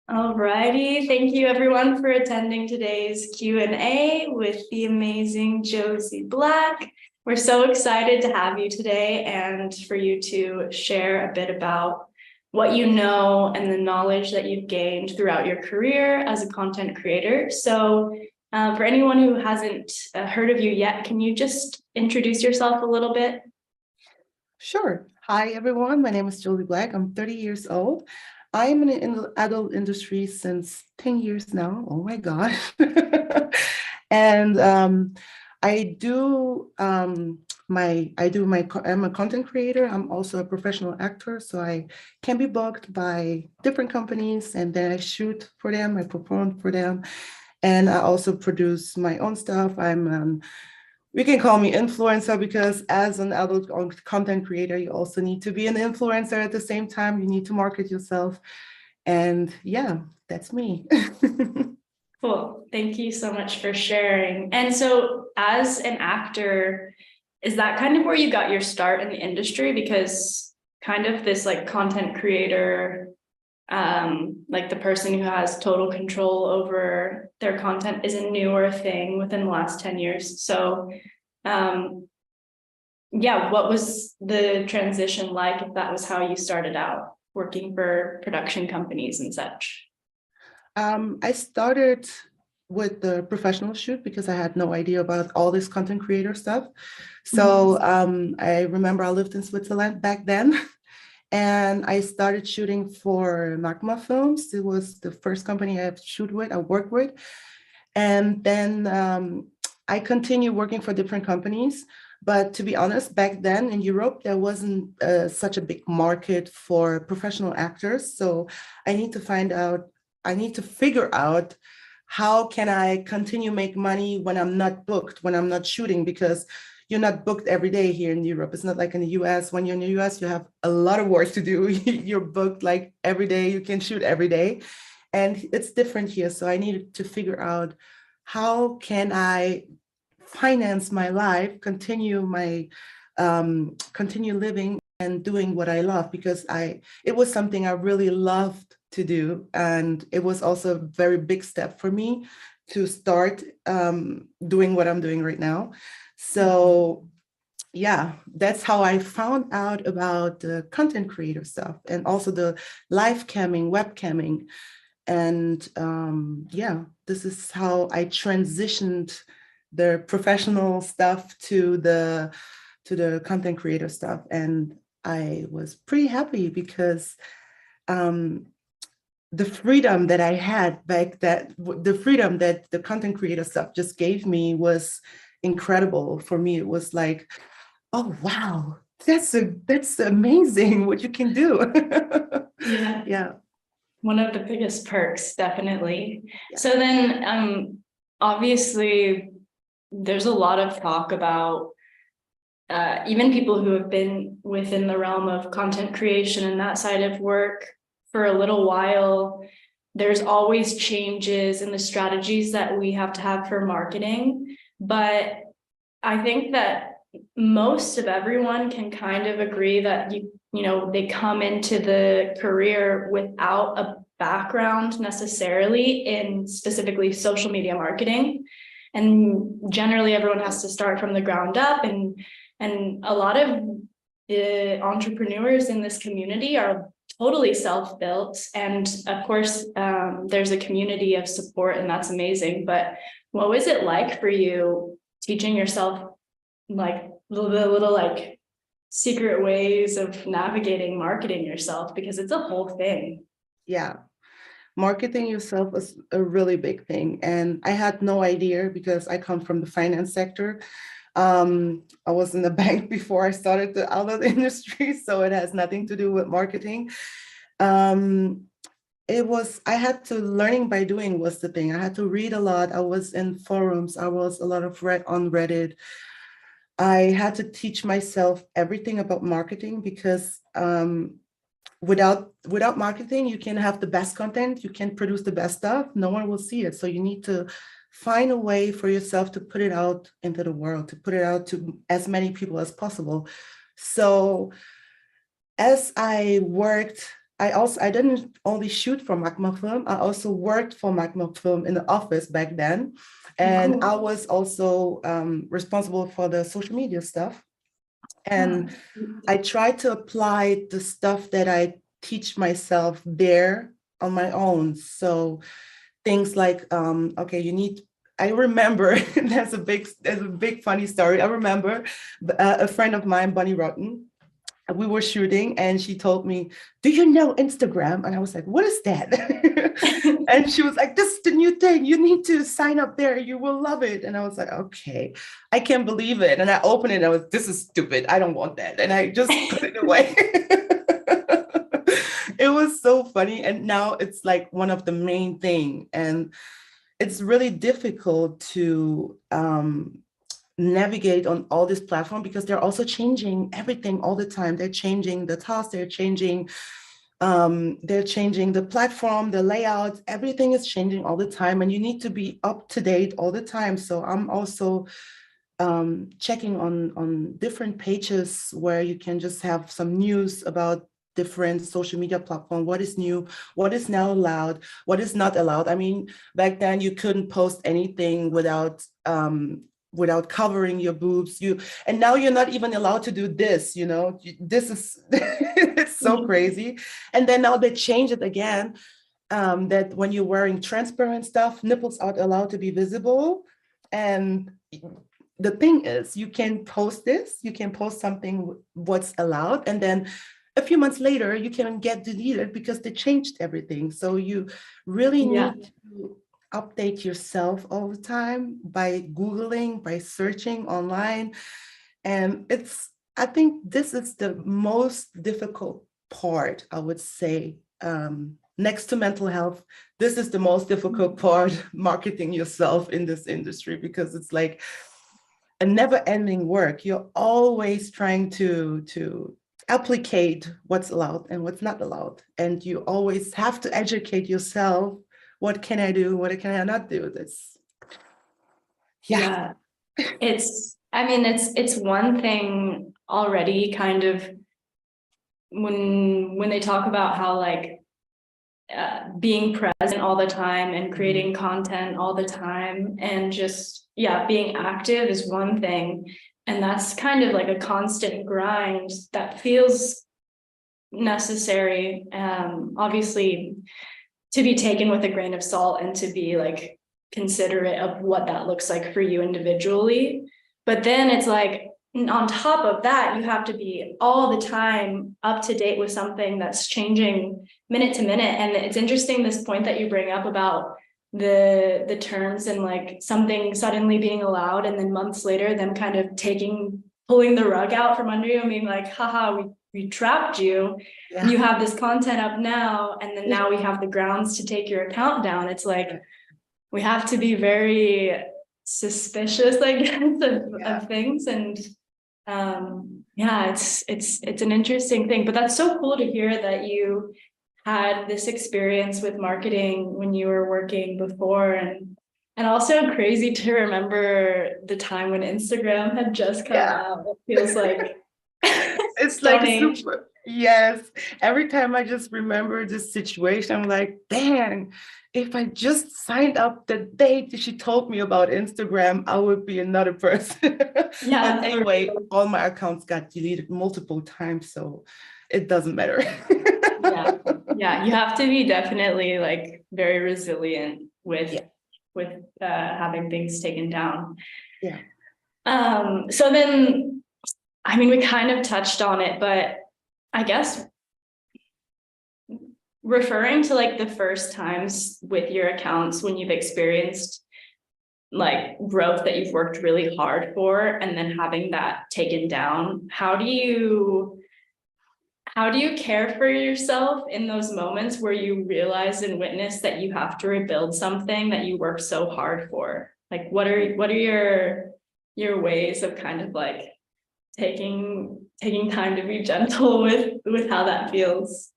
Alrighty, thank you everyone for attending today's Q&A with the amazing Josy Black. We're so excited to have you today and for you to share a bit about what you know and the knowledge that you've gained throughout your career as a content creator. So for anyone who hasn't heard of you yet, can you just introduce yourself a little bit? Sure. Hi, everyone. My name is Josy Black. I'm 30 years old. I'm in the adult industry since 10 years now. Oh my God. And I'm a content creator. I'm also a professional actor. So I can be booked by different companies and then I shoot for them, I perform for them. And I also produce my own stuff. We can call me influencer because as an adult content creator, you also need to be an influencer at the same time. You need to market yourself. And yeah, that's me. Cool. Thank you so much for sharing. And so as an actor, is that kind of where you got your start in the industry? Because kind of this like content creator, like the person who has total control over their content is a newer thing within the last 10 years. So yeah, what was the transition like if that was how you started out working for production companies and such? I started with the professional shoot because I had no idea about all this content creator stuff. So I remember I lived in Switzerland back then. And I started shooting for Magma Films. It was the first company I worked with. And then I continued working for different companies. But to be honest, back then in Europe, there wasn't such a big market for professional actors. So I need to figure out how can I continue make money when I'm not booked, when I'm not shooting, because you're not booked every day here in Europe. It's not like in the US. When you're in the US, you have a lot of work to do. You're booked like every day. You can shoot every day. And it's different here. So I needed to figure out how can I finance my life, continue living and doing what I love, because it was something I really loved to do. And it was also a very big step for me to start doing what I'm doing right now. So yeah, that's how I found out about the content creator stuff and also the live camming, webcamming. And yeah, this is how I transitioned the professional stuff to the content creator stuff. And I was pretty happy because the freedom that I had the freedom that the content creator stuff just gave me was incredible. For me, it was like, oh wow, that's amazing what you can do. Yeah. One of the biggest perks, definitely. Yeah. So then obviously there's a lot of talk about even people who have been within the realm of content creation and that side of work for a little while. There's always changes in the strategies that we have to have for marketing. But I think that most of everyone can kind of agree that they come into the career without a background necessarily in specifically social media marketing. And generally everyone has to start from the ground up, and a lot of the entrepreneurs in this community are totally self-built. And of course, there's a community of support, and that's amazing. But what was it like for you teaching yourself like the little like secret ways of navigating marketing yourself, because it's a whole thing? Yeah, marketing yourself is a really big thing, and I had no idea because I come from the finance sector. I was in the bank before I started the adult industry, so it has nothing to do with marketing. I had to learning by doing was the thing. I had to read a lot. I was in forums. I was a lot of on Reddit. I had to teach myself everything about marketing because without marketing, you can have the best content, you can produce the best stuff, no one will see it. So you need to find a way for yourself to put it out into the world, to put it out to as many people as possible. So as I worked I didn't only shoot for Magma Film, I also worked for Magma Film in the office back then. And Cool. I was also responsible for the social media stuff. And I try to apply the stuff that I teach myself there on my own. So things like, okay, I remember there's a big funny story. I remember a friend of mine, Bunny Rotten, we were shooting and she told me, do you know Instagram? And I was like, what is that? And she was like, this is the new thing. You need to sign up there. You will love it. And I was like, okay, I can't believe it. And I opened it and I was, this is stupid. I don't want that. And I just put it away. It was so funny. And now it's like one of the main thing. And it's really difficult to navigate on all this platform because they're also changing everything all the time. They're changing the tasks, they're changing the platform, the layout, everything is changing all the time and you need to be up to date all the time. So I'm also checking on different pages where you can just have some news about different social media platform, what is new, what is now allowed, what is not allowed. I mean, back then you couldn't post anything without covering your boobs, and now you're not even allowed to do this, this is it's so crazy. And then now they change it again, that when you're wearing transparent stuff, nipples are allowed to be visible. And the thing is, you can post something what's allowed, and then a few months later you can get deleted because they changed everything. So you really need to update yourself all the time by Googling, by searching online. And I think this is the most difficult part, I would say. Next to mental health, this is the most difficult part, marketing yourself in this industry, because it's like a never-ending work. You're always trying to applicate what's allowed and what's not allowed. And you always have to educate yourself. What can I do? What can I not do? Yeah. It's one thing already, kind of, when they talk about how like being present all the time and creating content all the time and just being active is one thing, and that's kind of like a constant grind that feels necessary, obviously, to be taken with a grain of salt and to be like considerate of what that looks like for you individually. But then it's like, on top of that, you have to be all the time up to date with something that's changing minute to minute. And it's interesting, this point that you bring up about the terms and like something suddenly being allowed and then months later them kind of pulling the rug out from under you and being like, haha, we trapped you. Yeah. You have this content up now, and then now we have the grounds to take your account down. It's like, we have to be very suspicious, I guess, of things. And it's an interesting thing. But that's so cool to hear that you had this experience with marketing when you were working before, and also crazy to remember the time when Instagram had just come out. It feels like it's stunning. like super. Yes. Every time I just remember this situation, I'm like, dang, if I just signed up the day she told me about Instagram, I would be another person. Yeah. But anyway, all my accounts got deleted multiple times, so it doesn't matter. Yeah, you have to be definitely like very resilient with having things taken down. Yeah. So then, I mean, we kind of touched on it, but I guess referring to like the first times with your accounts when you've experienced like growth that you've worked really hard for, and then having that taken down, how do you care for yourself in those moments where you realize and witness that you have to rebuild something that you worked so hard for? Like, what are your ways of kind of like taking time to be gentle with how that feels?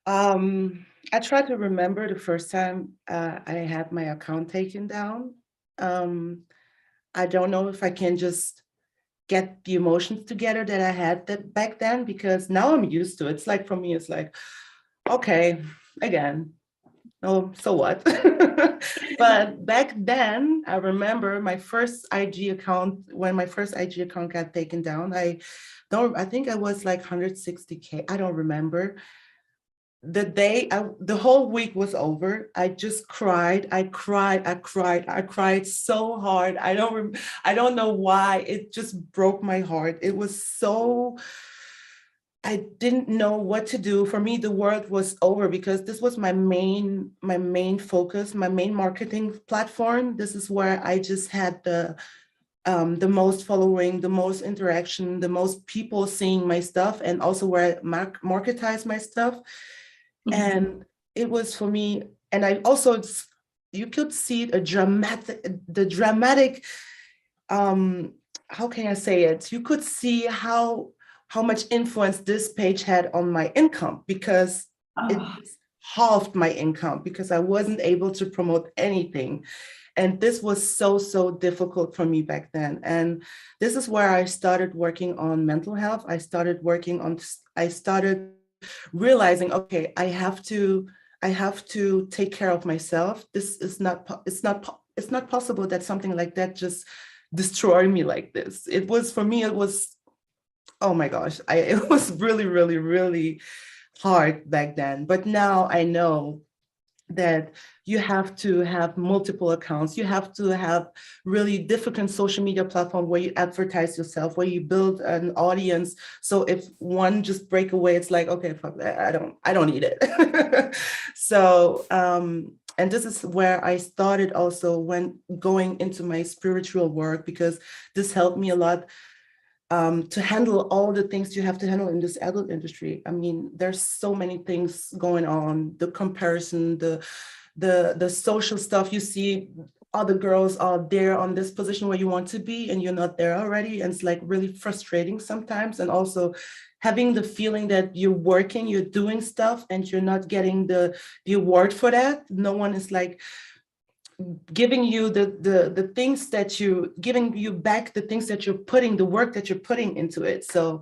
I try to remember the first time I had my account taken down. I don't know if I can just get the emotions together that I had that back then, because now I'm used to it. It's like, for me, it's like, okay, again, oh, so what? But back then, I remember my first IG account, when my first IG account got taken down, I think I was like 160K. I don't remember. The day the whole week was over, I just cried. I cried so hard. I don't know why. It just broke my heart. It was so, I didn't know what to do. For me, the world was over, because this was my main focus, my main marketing platform. This is where I just had the most following, the most interaction, the most people seeing my stuff, and also where I marketize my stuff. And it was for me, and I also, you could see the dramatic, how can I say it? You could see how much influence this page had on my income, because it Oh, halved my income, because I wasn't able to promote anything. And this was so difficult for me back then. And this is where I started working on mental health. I started realizing, okay, I have to take care of myself. This is it's not possible that something like that just destroy me like this. It was, for me, it was, oh my gosh, it was really hard back then. But now I know that you have to have multiple accounts. You have to have really different social media platform where you advertise yourself, where you build an audience. So if one just break away, it's like, okay, fuck that, I don't need it. So and this is where I started also when going into my spiritual work, because this helped me a lot to handle all the things you have to handle in this adult industry. I mean, there's so many things going on, the comparison, the social stuff. You see other girls are there on this position where you want to be, and you're not there already. And it's like really frustrating sometimes. And also having the feeling that you're working, you're doing stuff, and you're not getting the award for that. No one is like giving you the things that you, giving you back the things that you're putting, the work that you're putting into it. So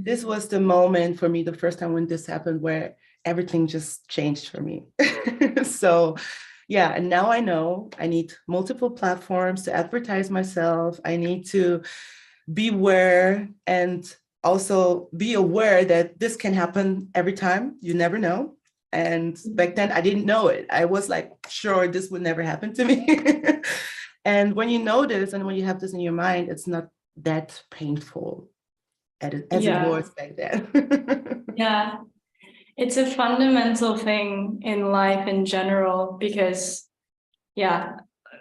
this was the moment for me, the first time when this happened, where everything just changed for me. So yeah, and now I know I need multiple platforms to advertise myself. I need to beware, and also be aware that this can happen every time. You never know. And back then I didn't know it. I was like, sure, this would never happen to me. And when you know this, and when you have this in your mind, it's not that painful as it yeah, was back then. yeah. It's a fundamental thing in life in general, because, yeah,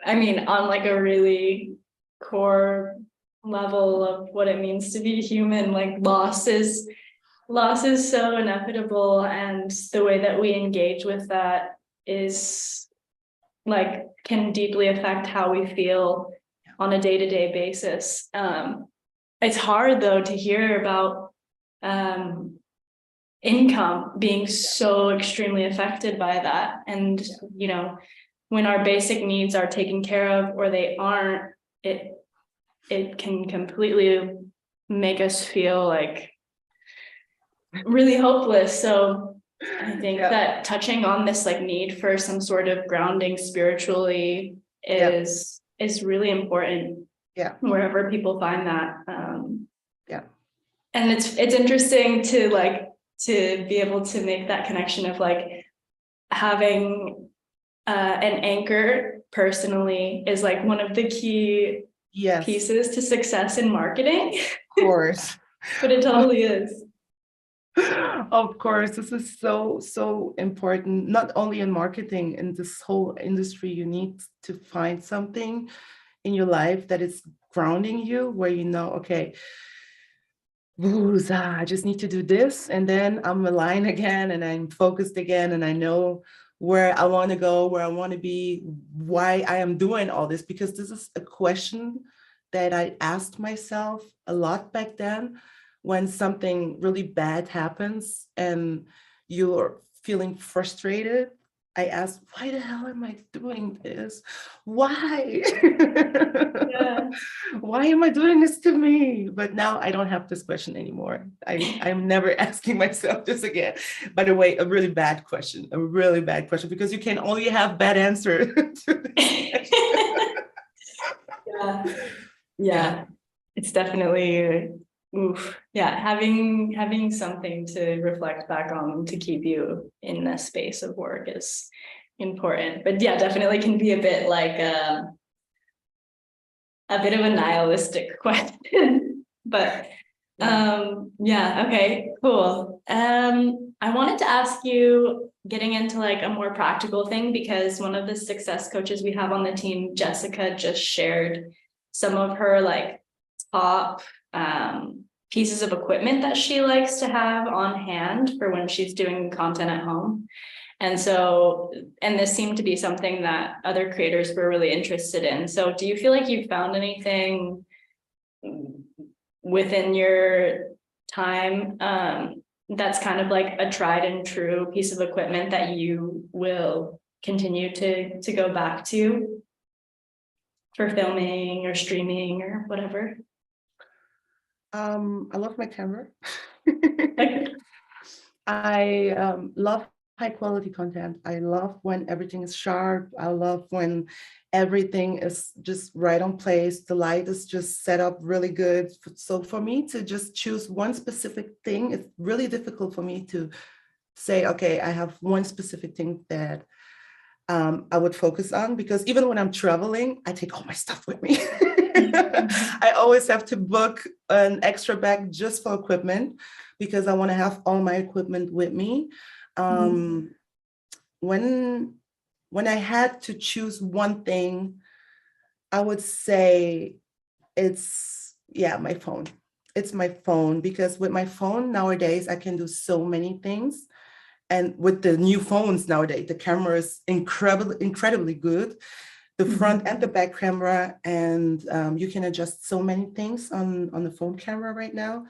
I mean, on like a really core level of what it means to be human, like loss is so inevitable, and the way that we engage with that is like can deeply affect how we feel on a day-to-day basis. It's hard though to hear about income being so extremely affected by that. And you know, when our basic needs are taken care of or they aren't, it can completely make us feel like really hopeless. So I think Yeah, that touching on this like need for some sort of grounding spiritually yeah, is really important yeah, wherever people find that. yeah, And it's interesting to like to be able to make that connection of like having an anchor personally is like one of the key yes, pieces to success in marketing, of course. but it totally is. Of course, this is so important, not only in marketing, in this whole industry. You need to find something in your life that is grounding you, where you know, okay, I just need to do this, and then I'm aligned again, and I'm focused again, and I know where I want to go, where I want to be, why I am doing all this. Because this is a question that I asked myself a lot back then, when something really bad happens and you're feeling frustrated. I asked, why the hell am I doing this? Why? Yeah. Why am I doing this to me? But now I don't have this question anymore. I'm never asking myself this again. By the way, a really bad question, because you can only have bad answer to this. Yeah. Yeah. Yeah. It's definitely, oof. Yeah, having something to reflect back on to keep you in the space of work is important. But yeah, definitely can be a bit like a bit of a nihilistic question. But yeah, okay, cool. I wanted to ask you, getting into like a more practical thing, because one of the success coaches we have on the team, Jessica, just shared some of her like top pieces of equipment that she likes to have on hand for when she's doing content at home. And so, and this seemed to be something that other creators were really interested in. So do you feel like you've found anything within your time that's kind of like a tried and true piece of equipment that you will continue to go back to for filming or streaming or whatever? I love my camera. Like, I love high quality content. I love when everything is sharp. I love when everything is just right on place. The light is just set up really good. So for me to just choose one specific thing, it's really difficult for me to say, okay, I have one specific thing that I would focus on, because even when I'm traveling, I take all my stuff with me. I always have to book an extra bag just for equipment, because I want to have all my equipment with me. When I had to choose one thing, I would say it's, yeah, my phone. It's my phone, because with my phone nowadays, I can do so many things. And with the new phones nowadays, the camera is incredibly good. The front and the back camera, and you can adjust so many things on the phone camera right now.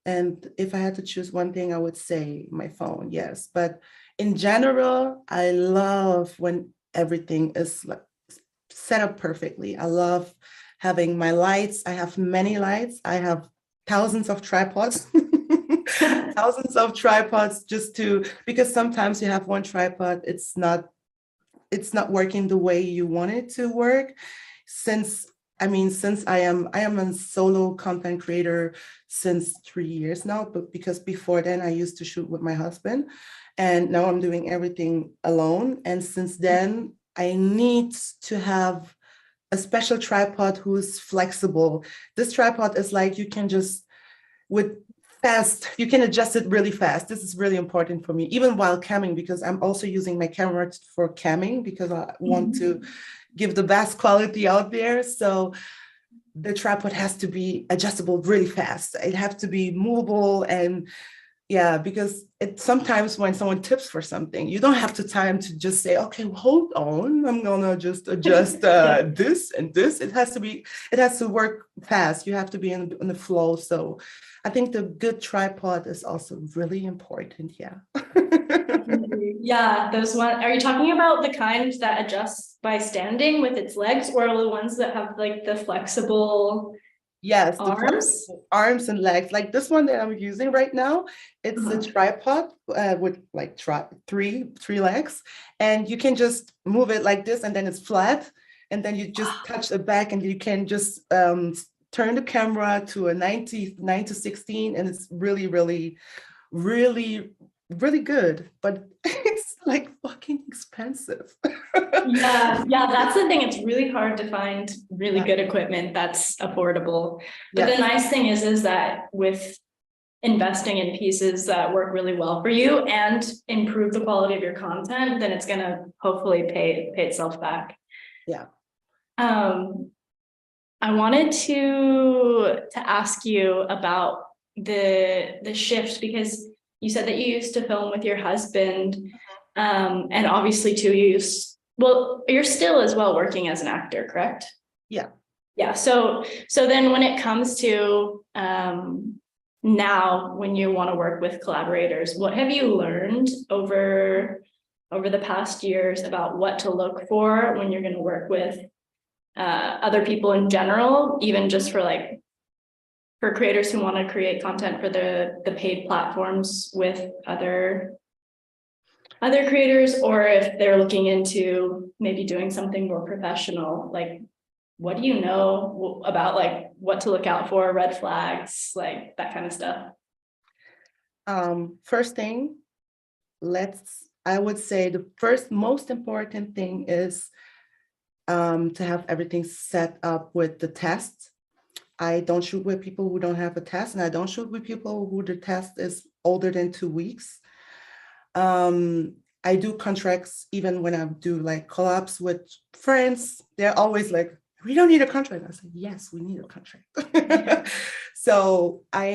And if I had to choose one thing, I would say my phone, yes. But in general, I love when everything is like set up perfectly. I love having my lights. I have many lights. I have thousands of tripods. Thousands of tripods, because sometimes you have one tripod, it's not working the way you want it to work. Since I am a solo content creator since 3 years now, but because before then I used to shoot with my husband, and now I'm doing everything alone. And since then I need to have a special tripod who's flexible. This tripod is like, you can just you can adjust it really fast. This is really important for me, even while camming, because I'm also using my camera for camming, because I want to give the best quality out there. So the tripod has to be adjustable really fast. It has to be movable. And yeah, because sometimes when someone tips for something, you don't have the time to just say, okay, hold on, I'm gonna just adjust this and this. It has to work fast. You have to be in the flow. So I think the good tripod is also really important. Yeah. yeah, those one. Are you talking about the kind that adjusts by standing with its legs, or the ones that have like the flexible Yes, the arms? arms and legs. Like this one that I'm using right now, it's a tripod with like three legs, and you can just move it like this, and then it's flat, and then you just touch the back, and you can just turn the camera to a 9:16, and it's really, really, really, really good. But it's like fucking expensive. Yeah, that's the thing. It's really hard to find really good equipment that's affordable. But the nice thing is that with investing in pieces that work really well for you and improve the quality of your content, then it's gonna hopefully pay itself back. Yeah. I wanted to ask you about the shift, because you said that you used to film with your husband, and obviously too, you're still as well working as an actor, correct? Yeah. Yeah. So then when it comes to now, when you want to work with collaborators, what have you learned over over the past years about what to look for when you're going to work with other people in general, even just for like for creators who want to create content for the paid platforms with other creators, or if they're looking into maybe doing something more professional, like what do you know about like what to look out for, red flags, like that kind of stuff? First thing, I would say the first most important thing is to have everything set up with the tests. I don't shoot with people who don't have a test, and I don't shoot with people who the test is older than 2 weeks. I do contracts even when I do like collabs with friends. They're always like, we don't need a contract. I say, yes, we need a contract. So I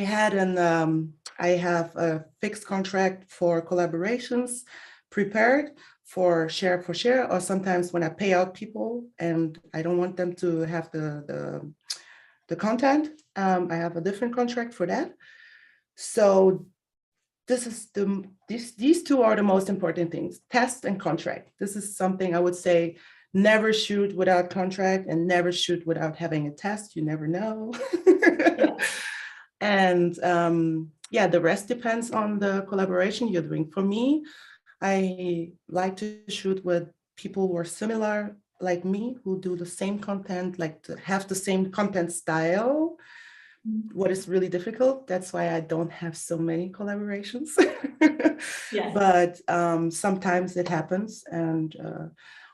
have a fixed contract for collaborations prepared for share, or sometimes when I pay out people and I don't want them to have the content, I have a different contract for that. So these two are the most important things: test and contract. This is something I would say, never shoot without contract and never shoot without having a test. You never know. Yeah. And the rest depends on the collaboration you're doing. For me, I like to shoot with people who are similar like me, who do the same content, like to have the same content style. What is really difficult. That's why I don't have so many collaborations. Yeah. But sometimes it happens, and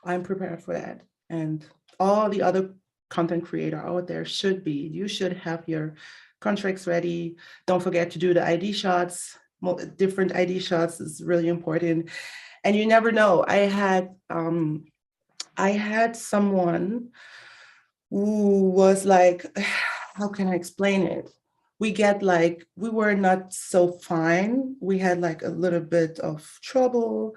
I'm prepared for that. And all the other content creator out there you should have your contracts ready. Don't forget to do the ID shots. Different ID shots is really important. And you never know. I had someone who was like, how can I explain it? We were not so fine. We had like a little bit of trouble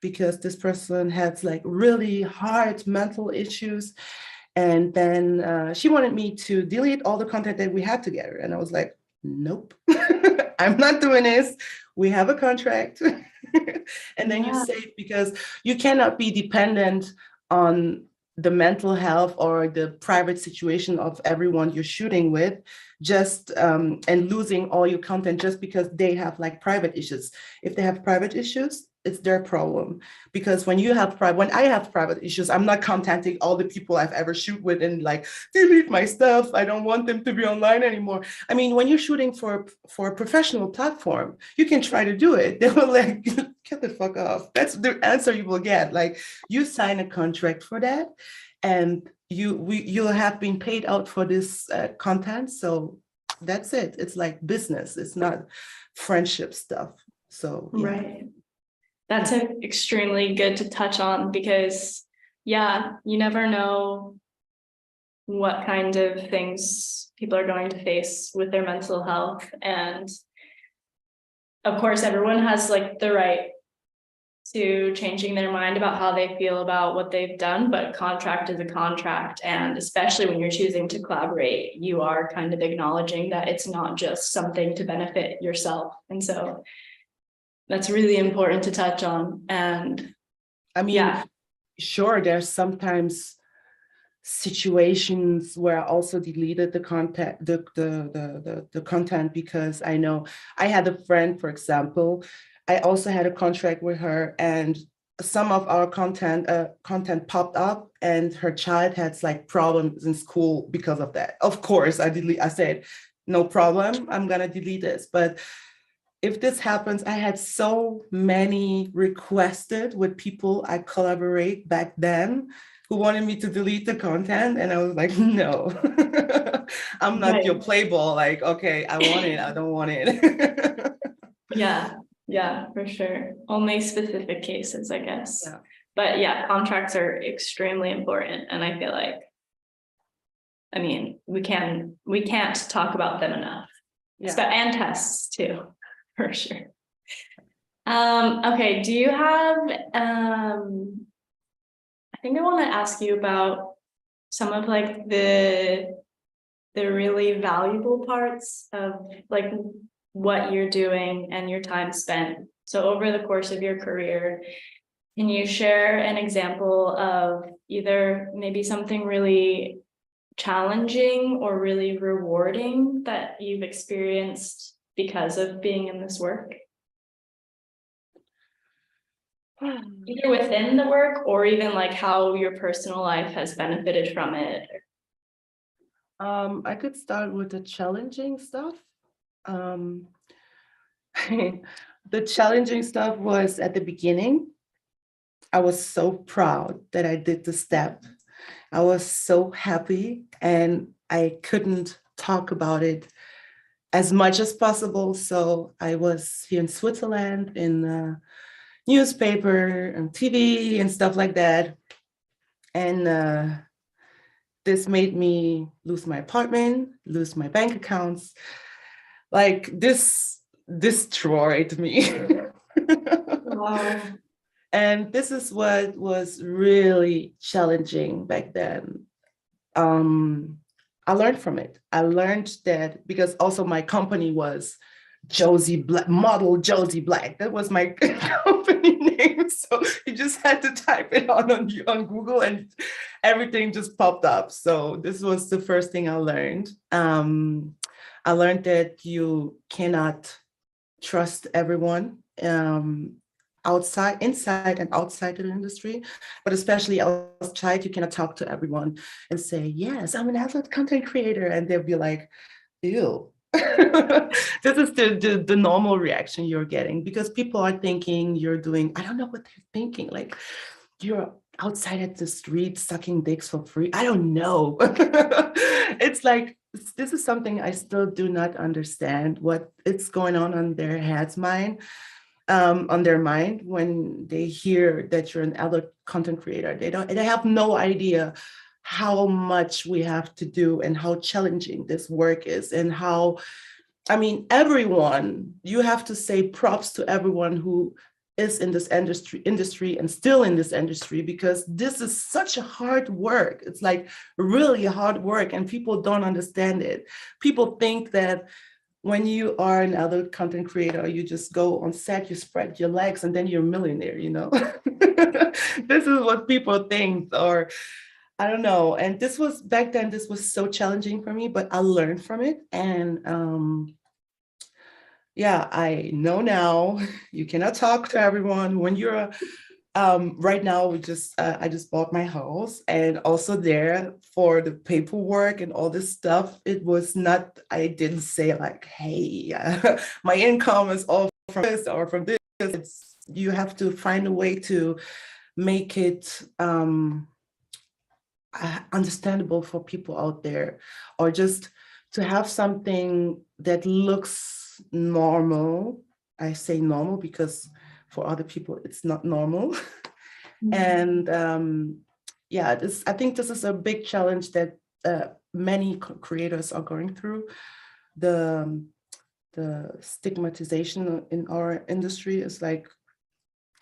because this person had like really hard mental issues. And then she wanted me to delete all the content that we had together. And I was like, nope, I'm not doing this. We have a contract. And then you save, because you cannot be dependent on the mental health or the private situation of everyone you're shooting with, just and losing all your content just because they have like private issues. If they have private issues, it's their problem. Because when I have private issues, I'm not contacting all the people I've ever shoot with and like, delete my stuff, I don't want them to be online anymore. I mean, when you're shooting for a professional platform, you can try to do it. They will like, get the fuck off. That's the answer you will get. Like, you sign a contract for that, and you'll have been paid out for this content. So that's it. It's like business. It's not friendship stuff. So yeah. Right. That's extremely good to touch on, because you never know what kind of things people are going to face with their mental health. And of course, everyone has like the right to changing their mind about how they feel about what they've done, but contract is a contract. And especially when you're choosing to collaborate, you are kind of acknowledging that it's not just something to benefit yourself. And so that's really important to touch on. And I mean, sure, there's sometimes situations where I also deleted the content, the content, because I know I had a friend, for example, I also had a contract with her, and some of our content popped up, and her child had like problems in school because of that. Of course, I said, no problem, I'm gonna delete this. But if this happens, I had so many requested with people I collaborate back then who wanted me to delete the content. And I was like, no, I'm not your play ball. Like, okay, I want it, I don't want it. Yeah, for sure. Only specific cases, I guess. Yeah. But yeah, contracts are extremely important. And I feel like, I mean, we can't talk about them enough. Yeah. And tests too. For sure. Okay, do you have, I think I want to ask you about some of like the really valuable parts of like what you're doing and your time spent. So over the course of your career, Can you share an example of either maybe something really challenging or really rewarding that you've experienced because of being in this work? Either within the work or even like how your personal life has benefited from it. I could start with the challenging stuff. Um, the challenging stuff was at the beginning. I was so proud that I did the step. I was so happy, and I couldn't talk about it as much as possible. So I was here in Switzerland in a newspaper and TV and stuff like that. And this made me lose my apartment, lose my bank accounts. Like this destroyed me. Wow. And this is what was really challenging back then. I learned from it. I learned that because also my company was Josy Black, model Josy Black. That was my company name. So you just had to type it on Google and everything just popped up. So this was the first thing I learned. I learned that you cannot trust everyone. Inside and outside of the industry, but especially outside, you cannot talk to everyone and say, yes, I'm an athlete content creator. And they'll be like, ew. This is the normal reaction you're getting because people are thinking you're doing, I don't know what they're thinking. Like you're outside at the street sucking dicks for free. I don't know. It's like, this is something I still do not understand what is going on their heads, on their mind when they hear that you're an adult content creator. They have no idea how much we have to do and how challenging this work is and how, I mean, everyone, you have to say props to everyone who is in this industry and still in this industry, because this is such a hard work. It's like really hard work and people don't understand it. People think that when you are an adult content creator, you just go on set, you spread your legs, and then you're a millionaire, you know? This is what people think, or I don't know. And this was back then, this was so challenging for me, but I learned from it. And yeah, I know now you cannot talk to everyone when you're right now I just bought my house, and also there for the paperwork and all this stuff, it was not, I didn't say like, hey, my income is all from this or from this. You have to find a way to make it understandable for people out there, or just to have something that looks normal. I say normal because for other people it's not normal. And yeah, I think this is a big challenge that many creators are going through. The stigmatization in our industry is like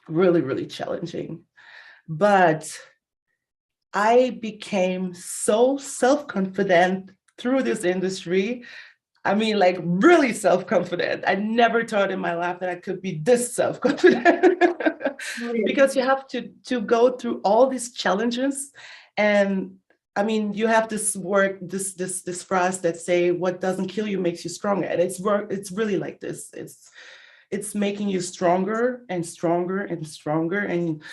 really, really challenging. But I became so self-confident through this industry. I mean, like really self-confident. I never thought in my life that I could be this self-confident. Because you have to go through all these challenges. And I mean, you have this phrase that say, what doesn't kill you makes you stronger. And it's really like this. It's making you stronger and stronger and stronger. And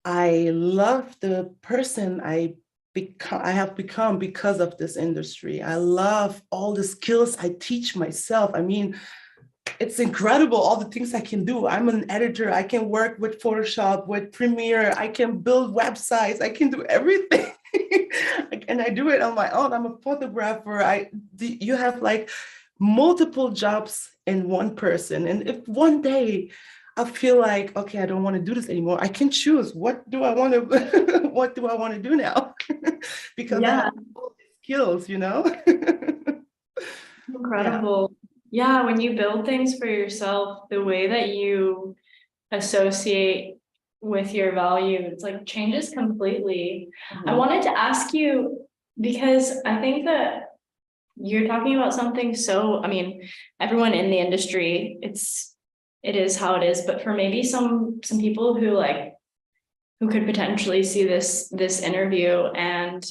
I love the person I have become because of this industry. I love all the skills I teach myself. I mean, it's incredible all the things I can do. I'm an editor. I can work with Photoshop, with Premiere. I can build websites. I can do everything. And I do it on my own. I'm a photographer. You have like multiple jobs in one person. And if one day I feel like, okay, I don't want to do this anymore, I can choose what do I want to what do I want to do now? Because I have all these skills, you know? Incredible. Yeah, when you build things for yourself, the way that you associate with your value, it's like changes completely. I wanted to ask you, because I think that you're talking about something so, I mean, everyone in the industry, it's it is how it is. But for maybe some people who like, who could potentially see this interview and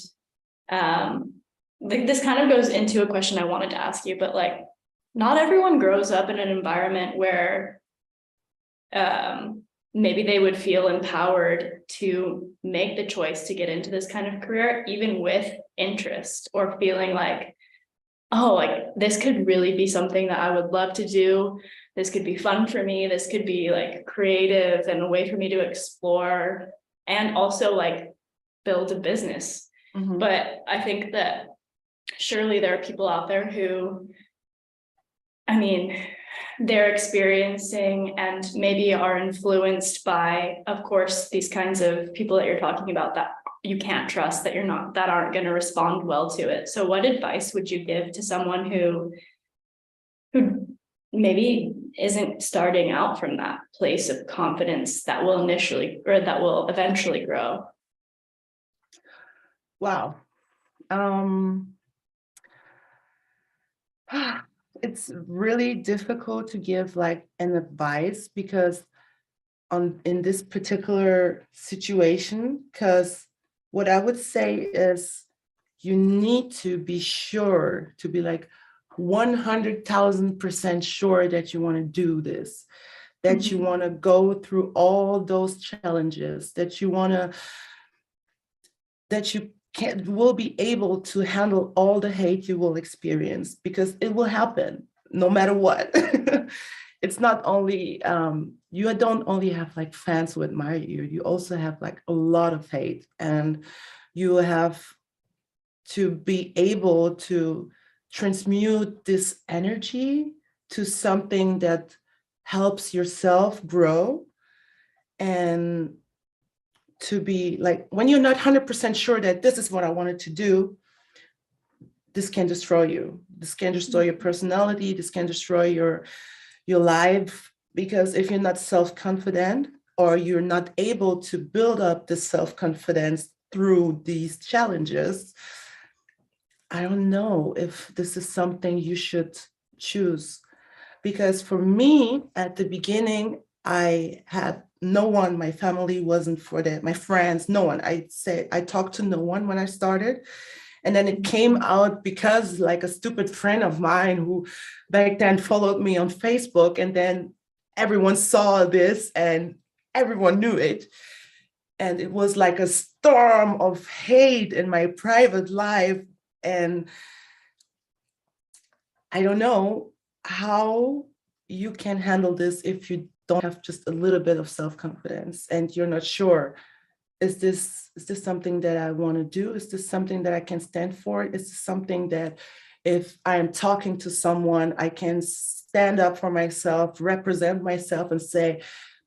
this kind of goes into a question I wanted to ask you, but like, not everyone grows up in an environment where maybe they would feel empowered to make the choice to get into this kind of career, even with interest, or feeling like, oh, like this could really be something that I would love to do. This could be fun for me. This could be like creative and a way for me to explore and also like build a business. Mhm. But I think that surely there are people out there who, I mean, they're experiencing and maybe are influenced by, of course, these kinds of people that you're talking about that you can't trust, that aren't going to respond well to it. So what advice would you give to someone who maybe isn't starting out from that place of confidence that will eventually grow? Wow. It's really difficult to give like an advice because in this particular situation, because what I would say is you need to be sure, to be like 100,000% sure that you want to do this, that you want to go through all those challenges, that you will be able to handle all the hate you will experience, because it will happen no matter what. It's not only you don't only have like fans who admire you, you also have like a lot of hate, and you have to be able to transmute this energy to something that helps yourself grow. And to be like, when you're not 100% sure that this is what I wanted to do, this can destroy you. This can destroy your personality. This can destroy your life, because if you're not self-confident, or you're not able to build up the self-confidence through these challenges, I don't know if this is something you should choose. Because for me, at the beginning, I had no one, my family wasn't for that, my friends, no one. I talked to no one when I started. And then it came out because like a stupid friend of mine who back then followed me on Facebook, and then everyone saw this and everyone knew it. And it was like a storm of hate in my private life. And I don't know how you can handle this if you don't have just a little bit of self-confidence and you're not sure, is this something that I want to do? Is this something that I can stand for? Is this something that if I am talking to someone, I can stand up for myself, represent myself, and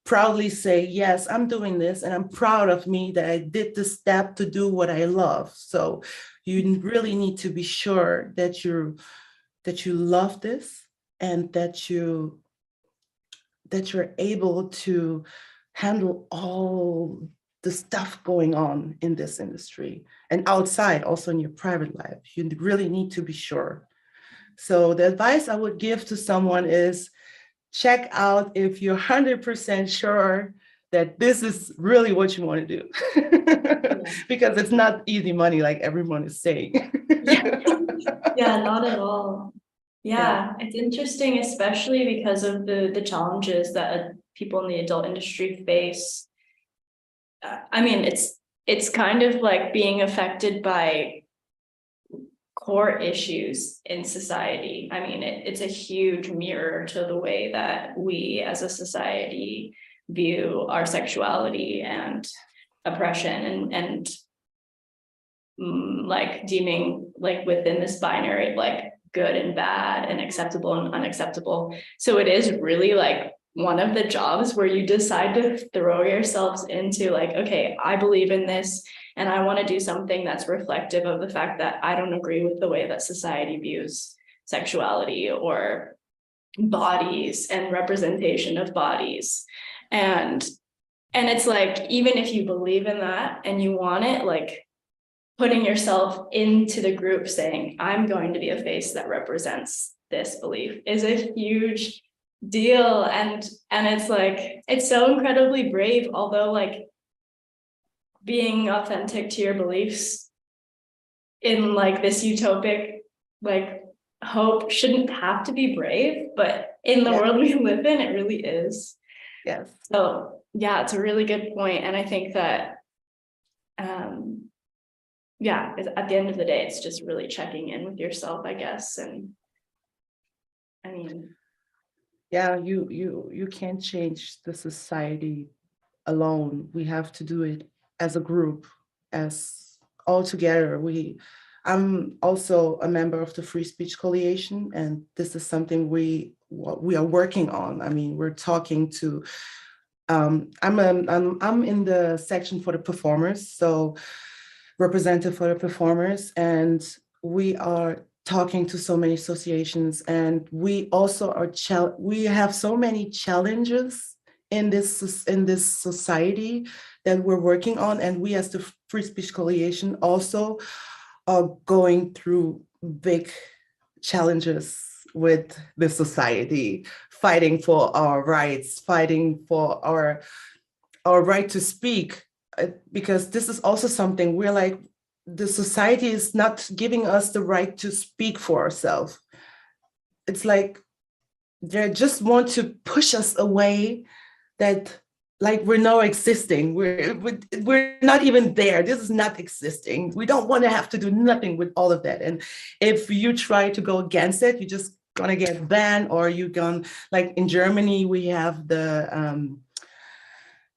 proudly say, yes, I'm doing this, and I'm proud of me that I did this step to do what I love. So you really need to be sure that you love this, and that you're able to handle all the stuff going on in this industry and outside, also in your private life. You really need to be sure. So the advice I would give to someone is check out if you're 100% sure that this is really what you want to do. Because it's not easy money like everyone is saying. Yeah, not at all. Yeah, it's interesting, especially because of the challenges that people in the adult industry face. I mean, it's kind of like being affected by core issues in society. I mean, it's a huge mirror to the way that we as a society view our sexuality and oppression, and like deeming like within this binary of like good and bad and acceptable and unacceptable. So it is really like one of the jobs where you decide to throw yourselves into like, okay, I believe in this and I want to do something that's reflective of the fact that I don't agree with the way that society views sexuality or bodies and representation of bodies. And it's like, even if you believe in that and you want it, like putting yourself into the group saying, I'm going to be a face that represents this belief is a huge deal. And it's like, it's so incredibly brave, although like being authentic to your beliefs in like this utopic like hope shouldn't have to be brave, but in the Yeah. world we live in, it really is. Yes. So yeah, it's a really good point. And I think that yeah, at the end of the day, it's just really checking in with yourself, I guess. And I mean, Yeah, you can't change the society alone. We have to do it as a group, as all together. I'm also a member of the Free Speech Coalition, and this is something we are working on. I mean, we're talking to. I'm in the section for the performers, so representative for the performers, and we are talking to so many associations, and we also are we have so many challenges in this society that we're working on, and we as the Free Speech Coalition also are going through big challenges with the society, fighting for our rights, fighting for our right to speak, because this is also something we're like, the society is not giving us the right to speak for ourselves. It's like they just want to push us away, that like we're not existing. We're not even there. This is not existing. We don't want to have to do nothing with all of that. And if you try to go against it, you're just gonna get banned, or you can, like in Germany, we have the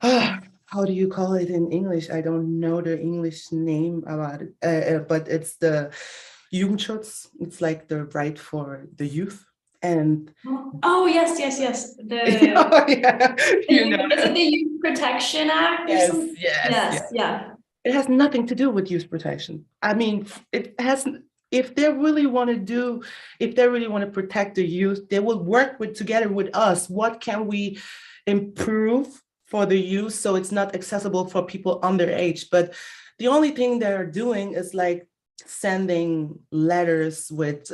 how do you call it in English? I don't know the English name about it, but it's the Jugendschutz. It's like the right for the youth. And oh yes. oh, yeah, you know Is it the Youth Protection Act or yes, something? yes, Yes, yes. yeah. It has nothing to do with youth protection. I mean, it has. If they really want to do, if they really want to protect the youth, they will work together with us. What can we improve for the youth so it's not accessible for people underage? But the only thing they're doing is like sending letters with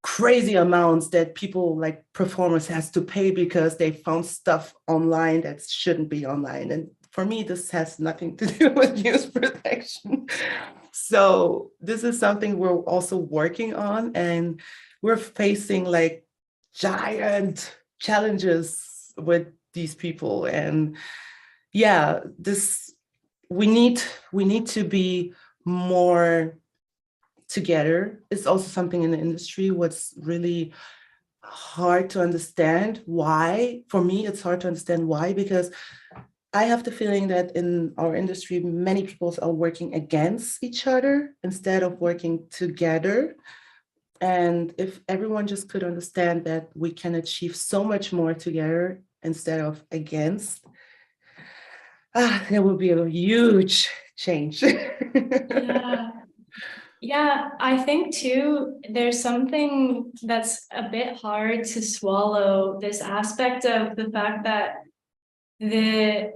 crazy amounts that people like performers has to pay because they found stuff online that shouldn't be online. And for me, this has nothing to do with youth protection. So this is something we're also working on, and we're facing like giant challenges with these people. And yeah, this we need to be more together. It's also something in the industry what's really hard to understand. Why? For me, it's hard to understand why, because I have the feeling that in our industry, many people are working against each other instead of working together. And if everyone just could understand that we can achieve so much more together instead of against, there will be a huge change. Yeah. Yeah, I think too, there's something that's a bit hard to swallow, this aspect of the fact that the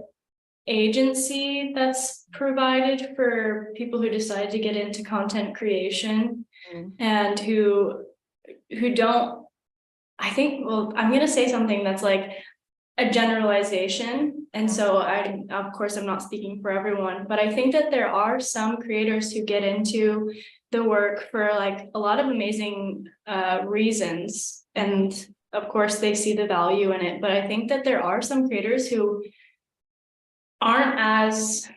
agency that's provided for people who decide to get into content creation and who don't, I think, well, I'm gonna say something that's like a generalization. And so of course, I'm not speaking for everyone, but I think that there are some creators who get into the work for like a lot of amazing reasons. And of course, they see the value in it. But I think that there are some creators who aren't as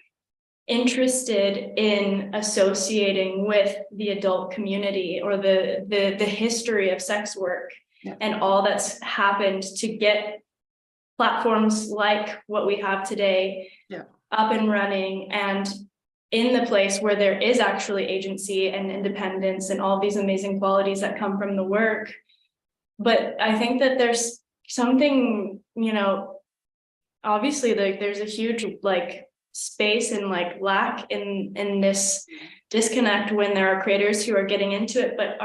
interested in associating with the adult community or the history of sex work and all that's happened to get platforms like what we have today up and running and in the place where there is actually agency and independence and all these amazing qualities that come from the work. But I think that there's something, you know, obviously like there's a huge like space and like lack in this disconnect when there are creators who are getting into it but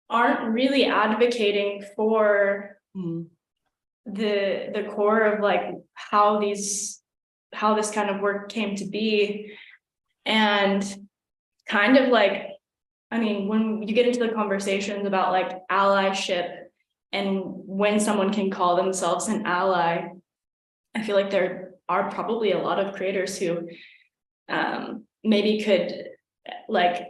aren't really advocating for the core of like how this kind of work came to be. And kind of like, I mean, when you get into the conversations about like allyship and when someone can call themselves an ally, I feel like there are probably a lot of creators who maybe could like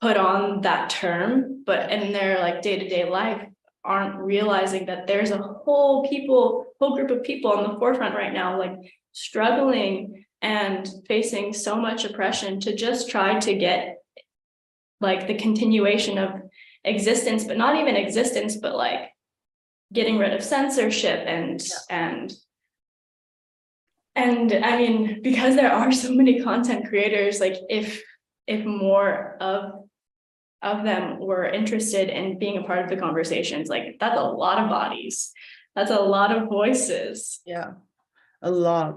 put on that term, but in their like day-to-day life aren't realizing that there's a whole group of people on the forefront right now, like struggling and facing so much oppression to just try to get like the continuation of existence, but not even existence, but like getting rid of censorship and I mean, because there are so many content creators, like if more of them were interested in being a part of the conversations, like that's a lot of bodies, that's a lot of voices. Yeah, a lot.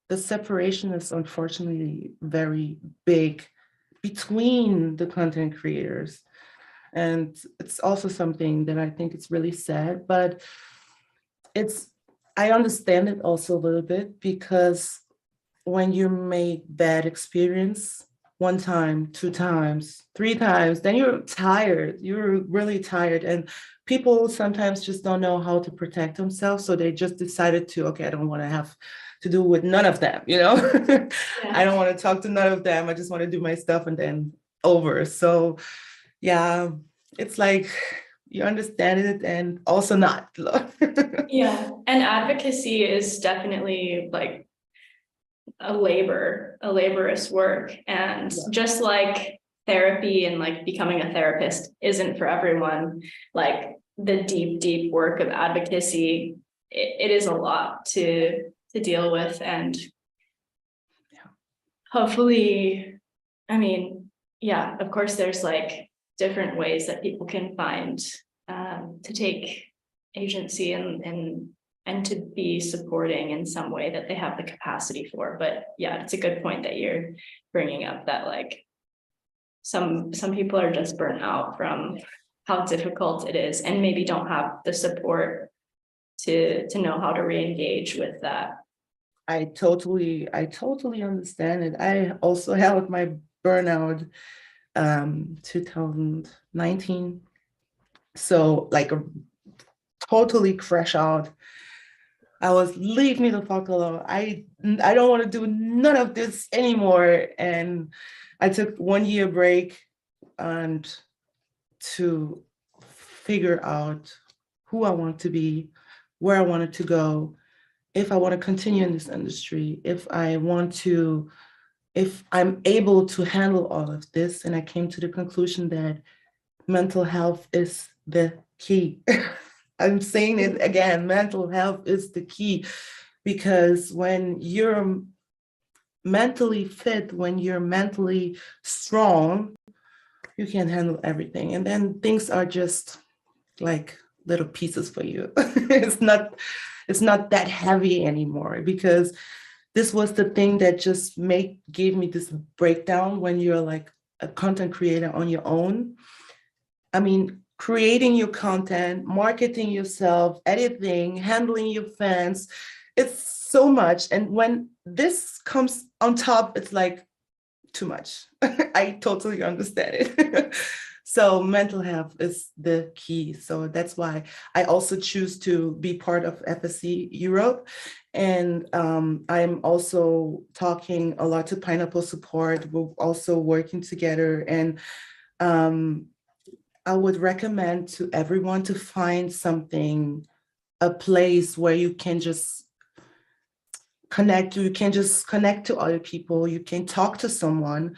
The separation is unfortunately very big between the content creators. And it's also something that I think it's really sad, but I understand it also a little bit, because when you make bad experience one time, two times, three times, then you're tired. You're really tired. And people sometimes just don't know how to protect themselves. So they just decided to, okay, I don't want to have to do with none of them, you know? Yeah. I don't want to talk to none of them. I just want to do my stuff and then over. So yeah, it's like you understand it and also not. Yeah, and advocacy is definitely like a laborious work, and Yeah. just like therapy and like becoming a therapist isn't for everyone, like the deep work of advocacy, it is a lot to deal with, and hopefully, I mean, yeah, of course there's like different ways that people can find to take agency and to be supporting in some way that they have the capacity for. But yeah, it's a good point that you're bringing up, that like some people are just burnt out from how difficult it is and maybe don't have the support to know how to re-engage with that. I totally understand it. I also had my burnout 2019. So like a totally crash out. I was, leave me the fuck alone. I don't want to do none of this anymore. And I took 1 year break and to figure out who I want to be, where I wanted to go, if I want to continue in this industry, if I'm able to handle all of this. And I came to the conclusion that mental health is the key. I'm saying it again, mental health is the key, because when you're mentally fit, when you're mentally strong, you can handle everything. And then things are just like little pieces for you. It's not that heavy anymore, because this was the thing that just gave me this breakdown. When you're like a content creator on your own, I mean, creating your content, marketing yourself, editing, handling your fans, it's so much. And when this comes on top, it's like too much. I totally understand it. So mental health is the key. So that's why I also choose to be part of FSC Europe. And I'm also talking a lot to Pineapple Support. We're also working together. And I would recommend to everyone to find something, a place where you can just connect. You can just connect to other people. You can talk to someone.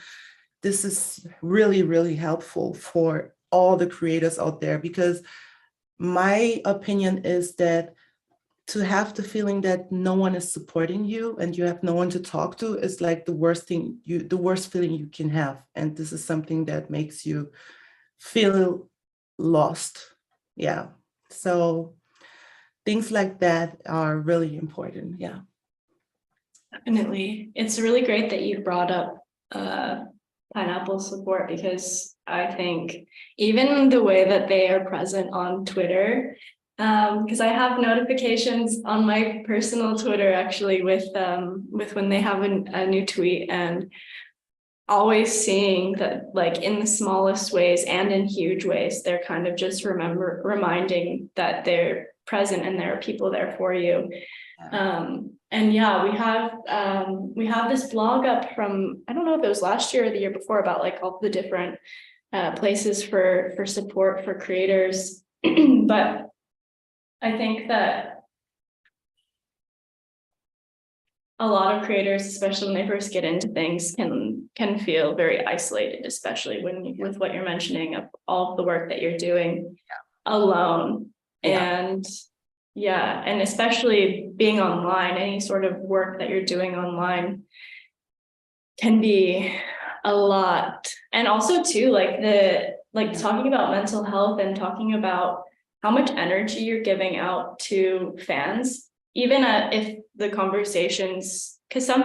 This is really, really helpful for all the creators out there, because my opinion is that to have the feeling that no one is supporting you and you have no one to talk to is like the worst feeling you can have. And this is something that makes you feel lost. Yeah. So things like that are really important. Yeah. Definitely. It's really great that you brought up Pineapple Support, because I think even the way that they are present on Twitter, because I have notifications on my personal Twitter actually with when they have a new tweet, and always seeing that, like, in the smallest ways and in huge ways, they're kind of just reminding that they're present and there are people there for you. And yeah, we have this blog up from, I don't know if it was last year or the year before, about like all the different places for support for creators. But I think that a lot of creators, especially when they first get into things, can feel very isolated, especially with what you're mentioning of all of the work that you're doing alone. And yeah, and especially being online, any sort of work that you're doing online can be a lot. And also too, like talking about mental health and talking about how much energy you're giving out to fans, even if the conversations, because I've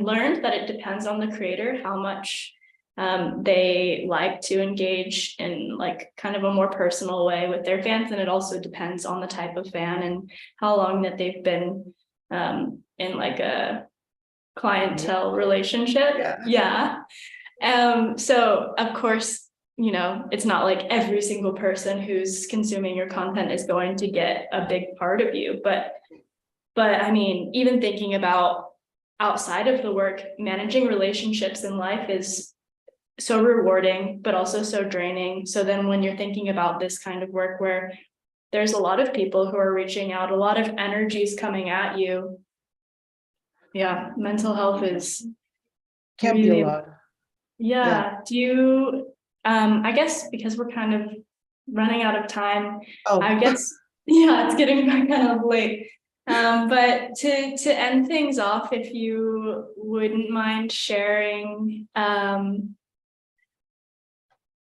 learned that it depends on the creator how much they like to engage in like kind of a more personal way with their fans, and it also depends on the type of fan and how long that they've been in like a clientele relationship. So of course, you know, it's not like every single person who's consuming your content is going to get a big part of you, but I mean, even thinking about outside of the work, managing relationships in life is so rewarding, but also so draining. So then when you're thinking about this kind of work where there's a lot of people who are reaching out, a lot of energies coming at you, yeah, mental health is Can be a lot. Yeah. Do you, I guess because we're kind of running out of time, I guess, yeah, it's getting kind of late. But to end things off, if you wouldn't mind sharing,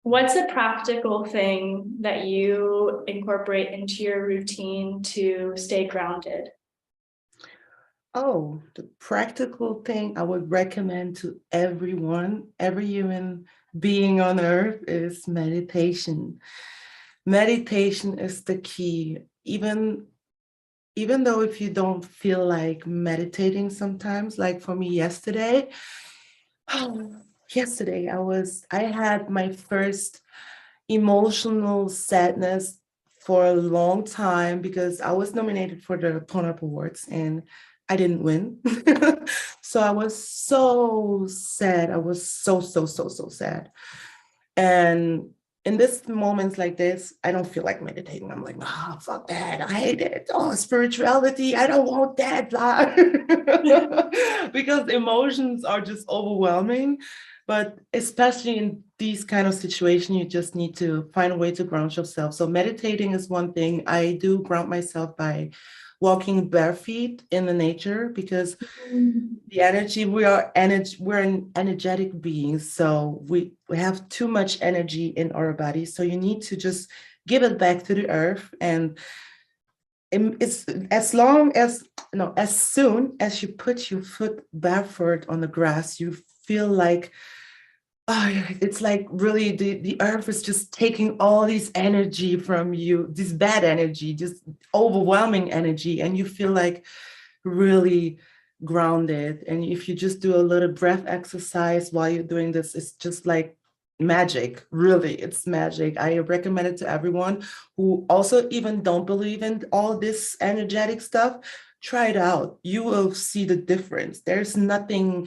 what's a practical thing that you incorporate into your routine to stay grounded? Oh, the practical thing I would recommend to everyone, every human being on earth, is meditation. Meditation is the key. Even though if you don't feel like meditating sometimes, like for me yesterday, I had my first emotional sadness for a long time because I was nominated for the Pon-Up Awards and I didn't win. So I was so sad. I was so sad. And in this moments like this, I don't feel like meditating. I'm like, oh, fuck that. I hate it. Oh, spirituality. I don't want that. Blah. Because emotions are just overwhelming. But especially in these kind of situations, you just need to find a way to ground yourself. So meditating is one thing. I do ground myself by walking barefoot in the nature because the energy, we're an energetic beings. So we have too much energy in our body. So you need to just give it back to the earth. And it's as soon as you put your foot barefoot on the grass, you feel like, oh, it's like really the earth is just taking all this energy from you, this bad energy, just overwhelming energy, and you feel like really grounded. And if you just do a little breath exercise while you're doing this, it's just like magic. Really, it's magic. I recommend it to everyone who also even don't believe in all this energetic stuff. Try it out. You will see the difference. There's nothing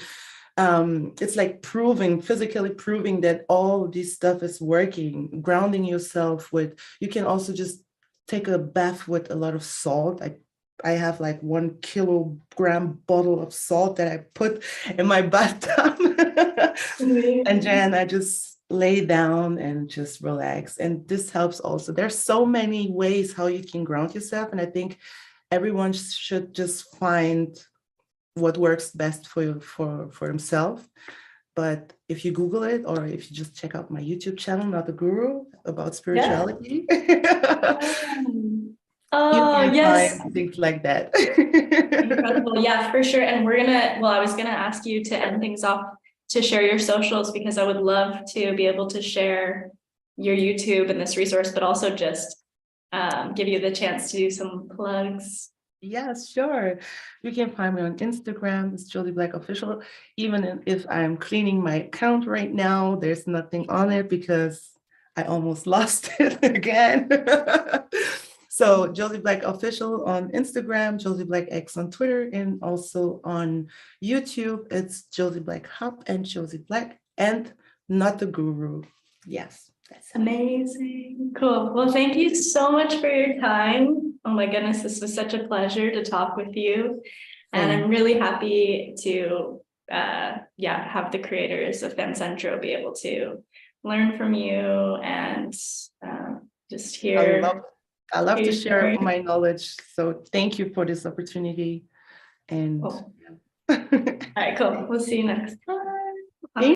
it's like physically proving that all this stuff is working. Grounding yourself with, you can also just take a bath with a lot of salt. I have like 1 kilogram bottle of salt that I put in my bathtub. And then I just lay down and just relax. And this helps also. There's so many ways how you can ground yourself. And I think everyone should just find what works best for himself. But if you Google it, or if you just check out my YouTube channel, Not the Guru, about spirituality, Oh, yes. find things like that. Incredible. Yeah, for sure. And I was gonna ask you to end things off to share your socials, because I would love to be able to share your YouTube and this resource, but also just give you the chance to do some plugs. Yes, sure. You can find me on Instagram. It's Josy Black Official. Even if I'm cleaning my account right now, there's nothing on it because I almost lost it again. So Josy Black Official on Instagram, Josy Black X on Twitter, and also on YouTube. It's Josy Black Hop and Josy Black and not the guru. Yes, that's it. Amazing. Cool. Well, thank you so much for your time. Oh my goodness, this was such a pleasure to talk with you. And I'm really happy to have the creators of Fancentro be able to learn from you and just I hear. love I love to your share story. my knowledge. So thank you for this opportunity. And Cool. All right, cool. We'll see you next time.